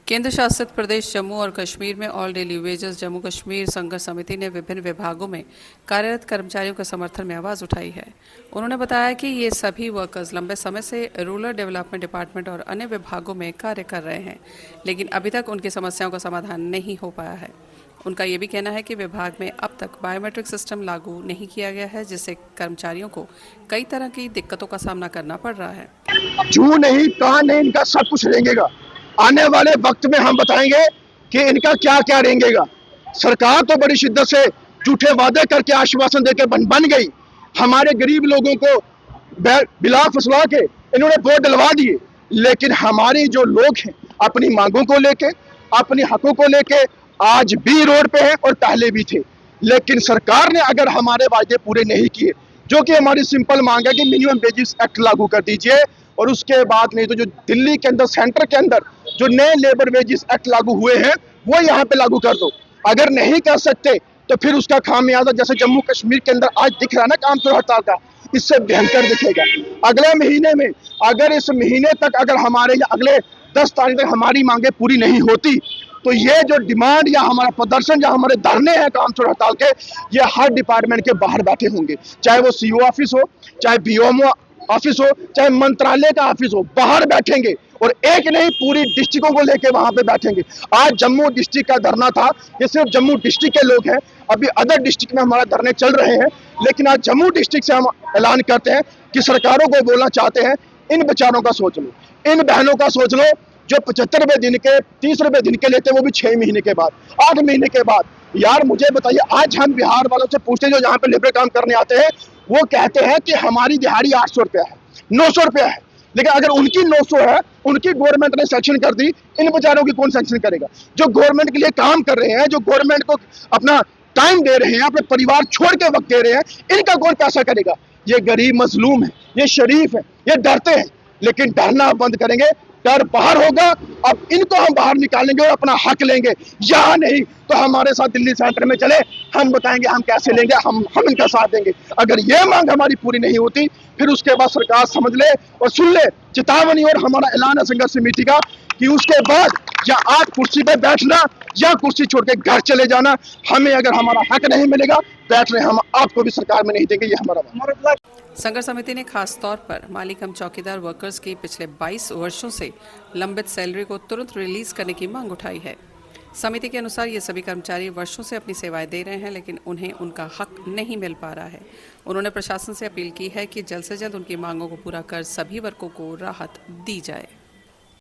केंद्र शासित प्रदेश जम्मू और कश्मीर में all daily wages Jammu Kashmir संघर्ष समिति ने विभिन्न विभागों में कार्यरत कर्मचारियों के समर्थन में आवाज उठाई है। उन्होंने बताया कि ये सभी वर्कर्स लंबे समय से रूरल डेवलपमेंट डिपार्टमेंट और अन्य विभागों में कार्य कर रहे हैं, लेकिन अभी तक उनकी समस्याओं का समाधान नहीं हो पाया है। उनका ये भी कहना है कि विभाग में अब तक बायोमेट्रिक सिस्टम लागू नहीं किया गया है, जिससे कर्मचारियों को कई तरह की दिक्कतों का सामना करना पड़ रहा है। जू नहीं, कहाँ नहीं, इनका सब कुछ रेंगेगा। आने वाले वक्त में हम बताएंगे कि इनका क्या क्या रेंगेगा। सरकार तो बड़ी शिद्दत से झूठे वादे करके आश्वासन देकर बन गई। हमारे गरीब लोगों को बिला फसला के इन्होंने वोट डलवा दिए, लेकिन हमारे जो लोग हैं अपनी मांगों को लेके, अपने हकों को लेके आज भी रोड पे हैं और पहले भी थे। लेकिन सरकार ने अगर हमारे वायदे पूरे नहीं किए, जो कि हमारी सिंपल मांग है कि मिनिमम वेजेस एक्ट लागू कर दीजिए, और उसके बाद नहीं तो जो दिल्ली के अंदर सेंटर के अंदर जो नए लेबर वेजेस एक्ट लागू हुए हैं वो यहाँ पे लागू कर दो। अगर नहीं कर सकते तो फिर उसका खामियाजा जैसे जम्मू कश्मीर के अंदर आज दिख रहा है ना कामचोर हड़ताल का, इससे भयंकर दिखेगा। अगले महीने में अगर इस महीने तक अगर हमारे या अगले 10 तारीख तक हमारी मांगे पूरी नहीं होती तो ये जो डिमांड या हमारा प्रदर्शन या हमारे धरने हैं कामचोर हड़ताल के, ये हर डिपार्टमेंट के बाहर बैठे होंगे, चाहे वो सीओ ऑफिस हो, चाहे बीओएमओ ऑफिस हो, चाहे मंत्रालय का ऑफिस हो, बाहर बैठेंगे और एक नहीं पूरी डिस्ट्रिक्टों को लेके वहां पे बैठेंगे। आज जम्मू डिस्ट्रिक्ट का धरना था, ये सिर्फ जम्मू डिस्ट्रिक्ट के लोग हैं, अभी अदर डिस्ट्रिक्ट में हमारा धरने चल रहे हैं, लेकिन आज जम्मू डिस्ट्रिक्ट से हम ऐलान करते हैं कि सरकारों को बोलना चाहते हैं, इन बेचारों का सोच लो, इन बहनों का सोच लो जो 75वें दिन के 30वें दिन के लेते, वो भी 6 महीने के बाद, 8 महीने के बाद। यार मुझे बताइए, आज हम बिहार वालों से पूछते हैं जो यहाँ पे लेबर काम करने आते हैं, वो कहते हैं कि हमारी दिहाड़ी 800 रुपया है, 900 रुपया है, लेकिन अगर उनकी 900 है, उनकी गवर्नमेंट ने सैंक्शन कर दी, इन बेचारों की कौन सैंक्शन करेगा? जो गवर्नमेंट के लिए काम कर रहे हैं, जो गवर्नमेंट को अपना टाइम दे रहे हैं, अपने परिवार छोड़ के वक्त दे रहे हैं, इनका कौन पैसा करेगा? ये गरीब मजलूम है, ये शरीफ है, ये डरते हैं, लेकिन डरना बंद करेंगे, डर बाहर होगा। अब इनको हम बाहर निकालेंगे और अपना हक लेंगे, यहाँ नहीं तो हमारे साथ दिल्ली सेंटर में चले, हम बताएंगे हम कैसे लेंगे, हम इनका साथ देंगे। अगर ये मांग हमारी पूरी नहीं होती फिर उसके बाद सरकार समझ ले और सुन ले चेतावनी और हमारा ऐलान है संघर्ष समिति का कि उसके बाद या आप कुर्सी पे बैठना या कुर्सी छोड़ के घर चले जाना। हमें अगर हमारा हक नहीं मिलेगा बैठ रहे, हम आपको भी सरकार में नहीं देंगे, ये हमारा। संघर्ष समिति ने खास तौर पर मालिक एवं चौकीदार वर्कर्स की पिछले 22 वर्षों से लंबित सैलरी को तुरंत रिलीज करने की मांग उठाई है। समिति के अनुसार ये सभी कर्मचारी वर्षों से अपनी सेवाएं दे रहे हैं, लेकिन उन्हें उनका हक नहीं मिल पा रहा है। उन्होंने प्रशासन से अपील की है कि जल्द से जल्द उनकी मांगों को पूरा कर सभी वर्गों को राहत दी जाए।